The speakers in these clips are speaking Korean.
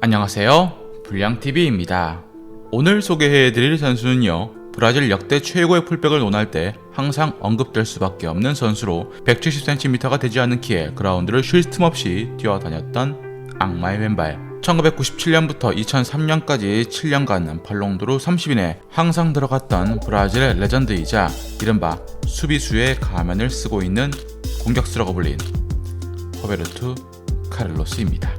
안녕하세요, 불량TV입니다. 오늘 소개해드릴 선수는요, 브라질 역대 최고의 풀백을 논할 때 항상 언급될 수밖에 없는 선수로 170cm가 되지 않는 키에 그라운드를 쉴 틈 없이 뛰어다녔던 악마의 왼발. 1997년부터 2003년까지 7년간 발롱도르 30인에 항상 들어갔던 브라질의 레전드이자 이른바 수비수의 가면을 쓰고 있는 공격수라고 불린 호베르투 카를로스입니다.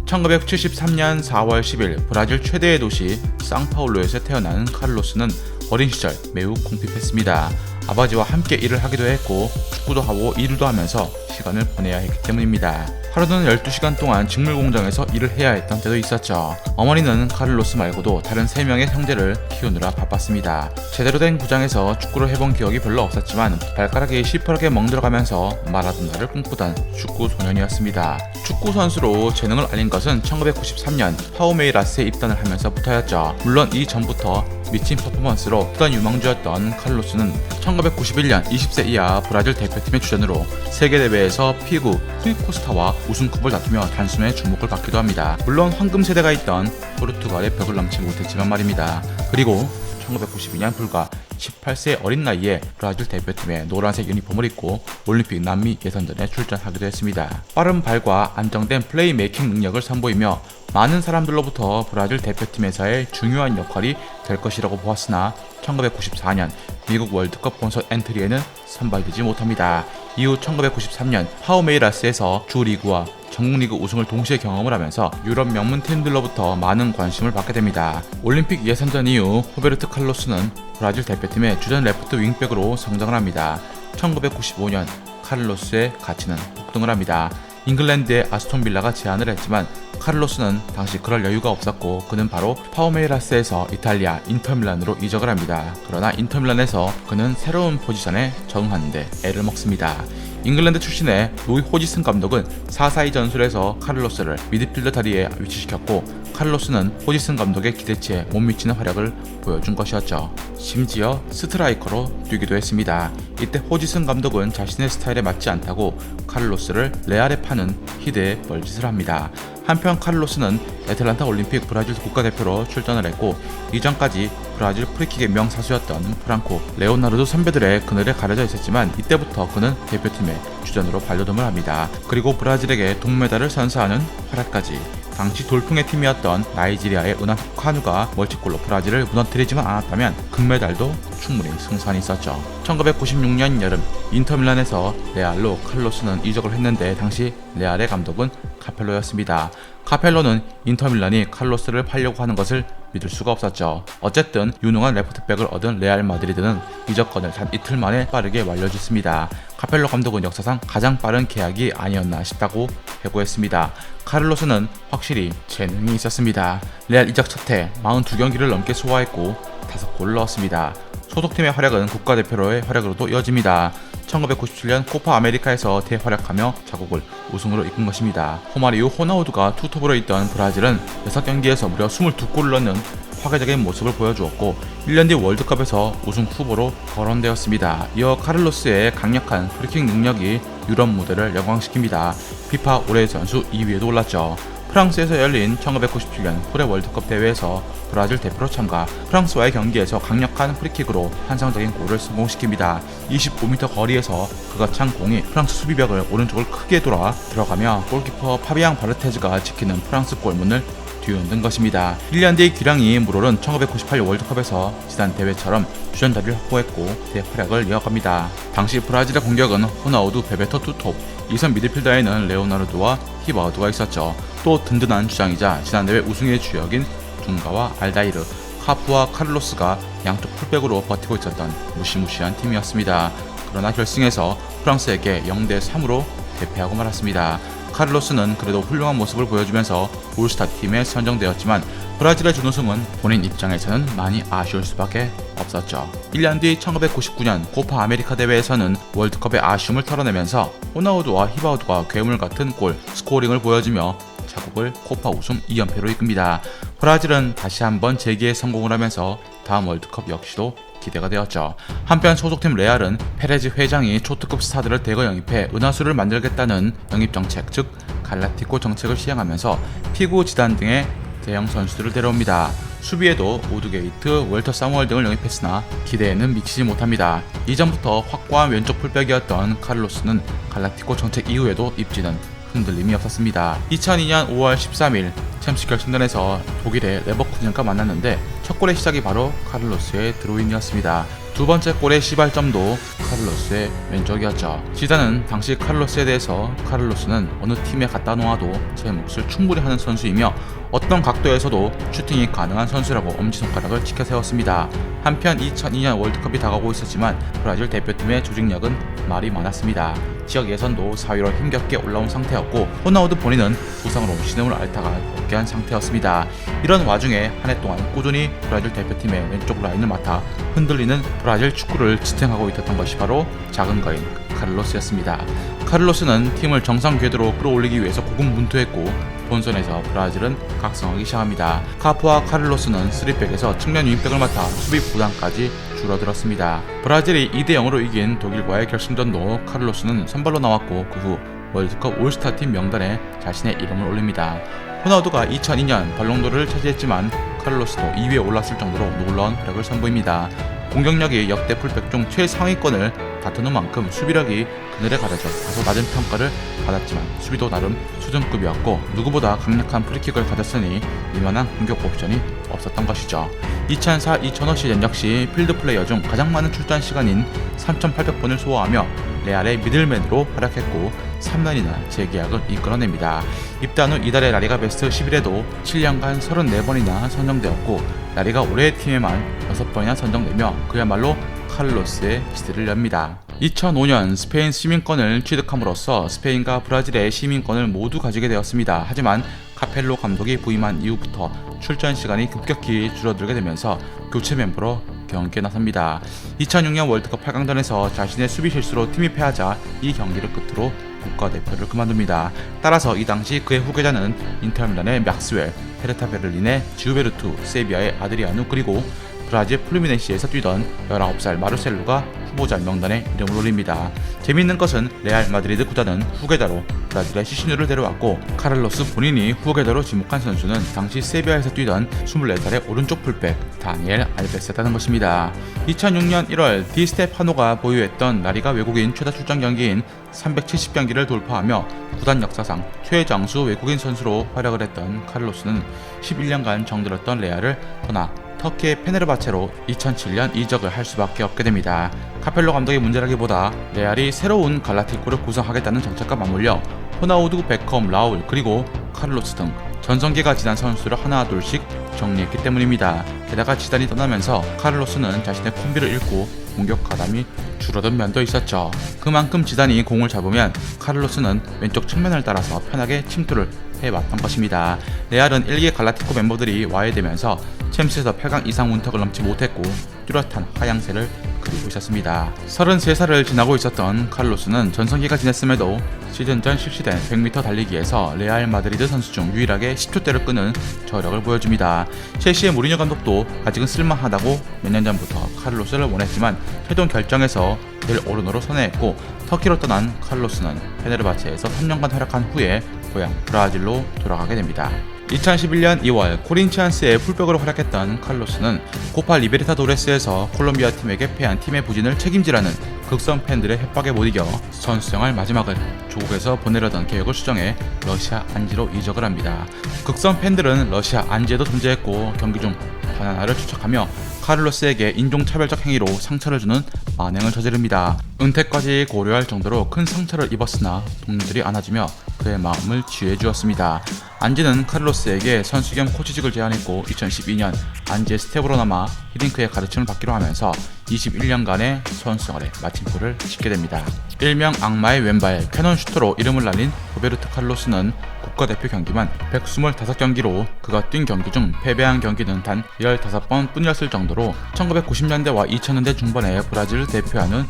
1973년 4월 10일 브라질 최대의 도시 상파울루에서 태어난 카를로스는 어린 시절 매우 궁핍했습니다. 아버지와 함께 일을 하기도 했고 축구도 하고 일도 하면서 시간을 보내야 했기 때문입니다. 하루는 12시간 동안 직물 공장에서 일을 해야 했던 때도 있었죠. 어머니는 카를로스 말고도 다른 3명의 형제를 키우느라 바빴습니다. 제대로 된 구장에서 축구를 해본 기억이 별로 없었지만 발가락이 시퍼렇게 멍들어가면서 마라도나를 꿈꾸던 축구 소년이었습니다. 축구 선수로 재능을 알린 것은 1993년 파우메이라스에 입단을 하면서부터였죠. 물론 이 전부터 미친 퍼포먼스로 크던 유망주였던 카를로스는 1991년 20세 이하 브라질 대표팀의 주전으로 세계대회에서 피구 후이코스타와 우승컵을 다투며 단숨에 주목을 받기도 합니다. 물론 황금 세대가 있던 포르투갈의 벽을 넘지 못했지만 말입니다. 그리고 1992년 불과 18세 어린 나이에 브라질 대표팀의 노란색 유니폼을 입고 올림픽 남미 예선전에 출전하기도 했습니다. 빠른 발과 안정된 플레이메이킹 능력을 선보이며 많은 사람들로부터 브라질 대표팀에서의 중요한 역할이 될 것이라고 보았으나 1994년 미국 월드컵 본선 엔트리에는 선발되지 못합니다. 이후 1993년 파우메이라스에서 주리그와 전국리그 우승을 동시에 경험을 하면서 유럽 명문 팀들로부터 많은 관심을 받게 됩니다. 올림픽 예선전 이후 호베르트 칼로스는 브라질 대표팀의 주전 레프트 윙백으로 성장을 합니다. 1995년 카를로스의 가치는 폭등을 합니다. 잉글랜드의 아스톤빌라가 제안을 했지만 카를로스는 당시 그럴 여유가 없었고 그는 바로 파우메이라스에서 이탈리아 인터밀란으로 이적을 합니다. 그러나 인터밀란에서 그는 새로운 포지션에 적응하는데 애를 먹습니다. 잉글랜드 출신의 로이 호지슨 감독은 4-4-2 전술에서 카를로스를 미드필더 자리에 위치시켰고 카를로스는 호지슨 감독의 기대치에 못 미치는 활약을 보여준 것이었죠. 심지어 스트라이커로 뛰기도 했습니다. 이때 호지슨 감독은 자신의 스타일에 맞지 않다고 카를로스를 레알에 파는 희대의 뻘짓을 합니다. 한편 카를로스는 애틀란타 올림픽 브라질 국가대표로 출전을 했고 이전까지 브라질 프리킥의 명사수였던 프랑코, 레오나르도 선배들의 그늘에 가려져 있었지만 이때부터 그는 대표팀의 주전으로 발돋움을 합니다. 그리고 브라질에게 동메달을 선사하는 활약까지. 당시 돌풍의 팀이었던 나이지리아의 은한 카누가 멀티골로 브라질을 무너뜨리지만 않았다면 금메달도 충분히 승산이 있었죠. 1996년 여름 인터밀란에서 레알로 칼로스는 이적을 했는데 당시 레알의 감독은 카펠로였습니다. 카펠로는 인터밀란이 칼로스를 팔려고 하는 것을 믿을 수가 없었죠. 어쨌든 유능한 레프트백을 얻은 레알 마드리드는 이적건을 단 이틀 만에 빠르게 완료짓습니다. 카펠로 감독은 역사상 가장 빠른 계약이 아니었나 싶다고 회고했습니다. 카를로스는 확실히 재능이 있었습니다. 레알 이적 첫해 42경기를 넘게 소화했고 5골을 넣었습니다. 소속팀의 활약은 국가대표로의 활약으로도 이어집니다. 1997년 코파 아메리카에서 대활약하며 자국을 우승으로 이끈 것입니다. 호마리우 호나우두가 투톱으로 있던 브라질은 6경기에서 무려 22골을 넣는 화개적인 모습을 보여주었고 1년 뒤 월드컵에서 우승 후보로 거론되었습니다. 이어 카를로스의 강력한 프리킥 능력이 유럽 무대를 영광시킵니다. 피파 올해의 선수 2위에도 올랐죠. 프랑스에서 열린 1997년 후레 월드컵 대회에서 브라질 대표로 참가, 프랑스와의 경기에서 강력한 프리킥으로 환상적인 골을 성공시킵니다. 25m 거리에서 그가 찬 공이 프랑스 수비벽을 오른쪽을 크게 돌아 들어가며 골키퍼 파비앙 바르테즈가 지키는 프랑스 골문을 뒤흔든 것입니다. 1년 뒤 기량이 물오른 1998 월드컵에서 지난 대회처럼 주전 자리를 확보했고 대활약을 이어갑니다. 당시 브라질의 공격은 호나우두, 베베토, 투톱, 2선 미드필더에는 레오나르도와 히바우드가 있었죠. 또 든든한 주장이자 지난 대회 우승의 주역인 둥가와 알다이르, 카프와 카를로스가 양쪽 풀백으로 버티고 있었던 무시무시한 팀이었습니다. 그러나 결승에서 프랑스에게 0-3으로 대패하고 말았습니다. 카를로스는 그래도 훌륭한 모습을 보여주면서 올스타 팀에 선정되었지만 브라질의 준우승은 본인 입장에서는 많이 아쉬울 수밖에 없었죠. 1년 뒤 1999년 코파 아메리카 대회에서는 월드컵의 아쉬움을 털어내면서 호나우두와 히바우드가 괴물 같은 골 스코어링을 보여주며 자국을 코파 우승 2연패로 이끕니다. 브라질은 다시 한번 재기에 성공을 하면서 다음 월드컵 역시도 기대가 되었죠. 한편 소속팀 레알은 페레즈 회장이 초특급 스타들을 대거 영입해 은하수를 만들겠다는 영입 정책, 즉 갈라티코 정책을 시행하면서 피구, 지단 등의 대형 선수들을 데려옵니다. 수비에도 우드게이트, 웰터 사무얼 등을 영입했으나 기대에는 미치지 못합니다. 이전부터 확고한 왼쪽 풀백이었던 카를로스는 갈라티코 정책 이후에도 입지는 흔들림이 없었습니다. 2002년 5월 13일 챔스 결승전에서 독일의 레버쿠젠과 만났는데 첫 골의 시작이 바로 카를로스의 드로인이었습니다. 두 번째 골의 시발점도 카를로스의 왼쪽이었죠. 지단은 당시 카를로스에 대해서 카를로스는 어느 팀에 갖다 놓아도 제 몫을 충분히 하는 선수이며 어떤 각도에서도 슈팅이 가능한 선수라고 엄지손가락을 치켜 세웠습니다. 한편 2002년 월드컵이 다가오고 있었지만 브라질 대표팀의 조직력은 말이 많았습니다. 지역 예선도 4위로 힘겹게 올라온 상태였고 호나우두 본인은 부상으로 신음을 앓다가 복귀한 상태였습니다. 이런 와중에 한 해 동안 꾸준히 브라질 대표팀의 왼쪽 라인을 맡아 흔들리는 브라질 축구를 지탱하고 있었던 것이 바로 작은 거인 카를로스였습니다. 카를로스는 팀을 정상 궤도로 끌어올리기 위해서 고군분투했고 본선에서 브라질은 각성하기 시작합니다. 카프와 카를로스는 3백에서 측면 윙백을 맡아 수비 부담까지 줄어들었습니다. 브라질이 2대0으로 이긴 독일과의 결승전도 카를로스는 선발로 나왔고 그 후 월드컵 올스타팀 명단에 자신의 이름을 올립니다. 호나우두가 2002년 발롱도르를 차지했지만 카를로스도 2위에 올랐을 정도로 놀라운 활약을 선보입니다. 공격력이 역대 풀백 중 최상위권을 다투는 만큼 수비력이 그늘에 가려져 다소 낮은 평가를 받았지만 수비도 나름 수준급이었고 누구보다 강력한 프리킥을 가졌으니 이만한 공격 옵션이 없었던 것이죠. 2004-2005 시즌 역시 필드 플레이어 중 가장 많은 출전 시간인 3,800분을 소화하며 레알의 미들맨으로 활약했고 3년이나 재계약을 이끌어냅니다. 입단 후 이달의 라리가 베스트 11에도 7년간 34번이나 선정되었고 라리가 올해의 팀에만 6번이나 선정되며 그야말로 카를로스의 시대를 엽니다. 2005년 스페인 시민권을 취득함으로써 스페인과 브라질의 시민권을 모두 가지게 되었습니다. 하지만 카펠로 감독이 부임한 이후부터 출전 시간이 급격히 줄어들게 되면서 교체 멤버로 경기에 나섭니다. 2006년 월드컵 8강전에서 자신의 수비 실수로 팀이 패하자 이 경기를 끝으로 국가대표를 그만둡니다. 따라서 이 당시 그의 후계자는 인터밀란의 맥스웰, 헤르타 베를린의 지우베르투, 세비야의 아드리아누 그리고 브라질 플루미네시에서 뛰던 19살 마르셀루가 후보자 명단에 이름을 올립니다. 재미있는 것은 레알 마드리드 구단은 후계자로 브라질의 시시누를 데려왔고 카를로스 본인이 후계자로 지목한 선수는 당시 세비야에서 뛰던 24살의 오른쪽 풀백 다니엘 알베스였다는 것입니다. 2006년 1월 디스테파노가 보유했던 라리가 외국인 최다 출전 경기인 370경기를 돌파하며 구단 역사상 최장수 외국인 선수로 활약을 했던 카를로스는 11년간 정들었던 레알을 떠나 터키의 페네르바체로 2007년 이적을 할 수밖에 없게 됩니다. 카펠로 감독의 문제라기보다 레알이 새로운 갈라티코를 구성하겠다는 정책과 맞물려 호나우두, 베컴, 라울 그리고 카를로스 등 전성기가 지난 선수를 하나 둘씩 정리했기 때문입니다. 게다가 지단이 떠나면서 카를로스는 자신의 콤비를 잃고 공격 가담이 줄어든 면도 있었죠. 그만큼 지단이 공을 잡으면 카를로스는 왼쪽 측면을 따라서 편하게 침투를 해왔던 것입니다. 레알은 1기 갈라티코 멤버들이 와해되면서 챔스에서 8강 이상 문턱을 넘지 못했고 뚜렷한 하향세를 그리고 있었습니다. 33살을 지나고 있었던 카를로스는 전성기가 지났음에도 시즌 전 실시된 100m 달리기에서 레알 마드리드 선수 중 유일하게 10초대를 끄는 저력을 보여줍니다. 첼시의 무리뉴 감독도 아직은 쓸만하다고 몇 년 전부터 카를로스를 원했지만 최종 결정에서 델 오르노로 선회했고 터키로 떠난 카를로스는 페네르바체에서 3년간 활약한 후에 고향 브라질로 돌아가게 됩니다. 2011년 2월 코린치안스의 풀백으로 활약했던 카를로스는 코파 리베르타도레스에서 콜롬비아 팀에게 패한 팀의 부진을 책임지라는 극성 팬들의 협박에 못 이겨 선수 생활 마지막을 조국에서 보내려던 계획을 수정해 러시아 안지로 이적을 합니다. 극성 팬들은 러시아 안지에도 존재했고 경기 중 바나나를 추적하며 카를로스에게 인종차별적 행위로 상처를 주는 만행을 저지릅니다. 은퇴까지 고려할 정도로 큰 상처를 입었으나 동료들이 안아주며 그의 마음을 치유해 주었습니다. 안지는 카를로스에게 선수 겸 코치직을 제안했고 2012년 안지의 스텝으로 남아 히딩크의 가르침을 받기로 하면서 21년간의 선수 생활에 마침표를 짓게 됩니다. 일명 악마의 왼발 캐논 슈터로 이름을 날린 로베르토 카를로스는 국가대표 경기만 125경기로 그가 뛴 경기 중 패배한 경기는 단 15번 뿐이었을 정도로 1990년대와 2000년대 중반에 브라질을 대표하는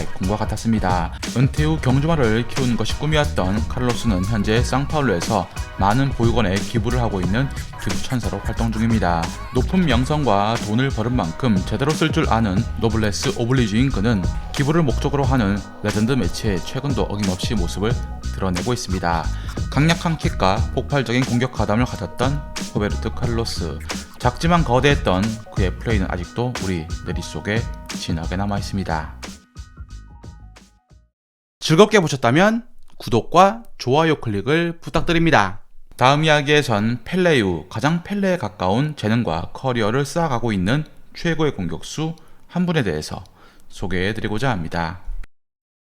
꿈과 같았습니다. 은퇴 후 경주마를 키우는 것이 꿈이었던 칼로스는 현재 상파울루에서 많은 보육원에 기부를 하고 있는 기부천사로 활동 중입니다. 높은 명성과 돈을 벌은 만큼 제대로 쓸 줄 아는 노블레스 오블리주인 그는 기부를 목적으로 하는 레전드 매치에 최근도 어김없이 모습을 드러내고 있습니다. 강력한 킥과 폭발적인 공격 가담을 가졌던 호베르트 칼로스. 작지만 거대했던 그의 플레이는 아직도 우리 머릿속에 진하게 남아있습니다. 즐겁게 보셨다면 구독과 좋아요 클릭을 부탁드립니다. 다음 이야기에선 펠레 이후 가장 펠레에 가까운 재능과 커리어를 쌓아가고 있는 최고의 공격수 한 분에 대해서 소개해드리고자 합니다.